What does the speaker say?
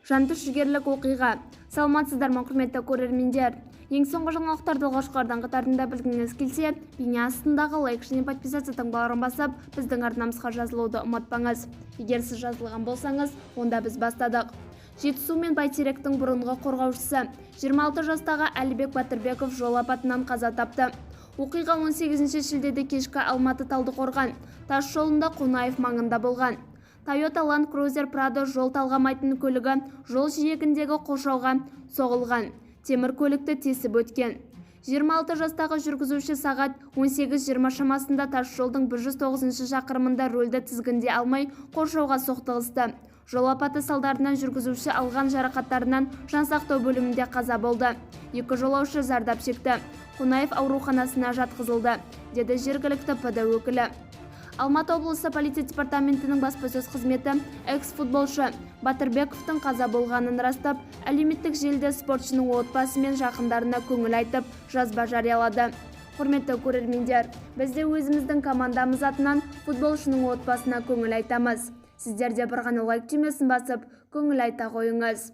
жантүршігерлік оқиға. Саламатсыздар ма, құрметті көрермендер? Ең соңғы жаңалықтарды алғашқылардан қатарында білгіңіз келсе, бейне астындағы лайк және подписация таңбаларын басып, біздің арнамызға жазылуды ұмытпаңыз. Егер сіз жазылған болсаңыз, онда біз бастадық. Жетісу мен Бәйтеректің бұрынғы қорғаушысы 26 жастағы Әлібек Батырбеков жол апатынан қаза тапты. Оқиға 18 шілдеде кешкі Алматы Талдықорған тас жолында Қонаев маңында болған. Toyota Land Cruiser Prado жол талғамайтын көлігі жол жиегіндегі қоршауға соғылған. Темір көлікті тесіп өткен. 26 жастағы жүргізуші сағат 18:20 шамасында тас жолдың 109 шақырымында рөлді тізгінде алмай қоршауға соқтығысты. Жол апаты салдарынан жүргізуші алған жарақаттарынан жансақтау бөлімінде қаза болды. Екі жолаушы зардап шекті. Қонаев ауруханасына жатқызылды, деді жергілікті ПД өкілі. Алматы облысы полиция департаментінің баспасөз қызметі экс-футболшы Батырбековтың қаза болғанын растап, әлеуметтік желіде спортшының отбасы мен жақындарына көңіл айтып, жазба жариялады. Құрметті көрермендер, біз де өзіміздің командамыз атынан футболшының отбасына көңіл айтамыз. Сіздер де бір ғана лайк түймесін басып, көңіл айта қойыңыз.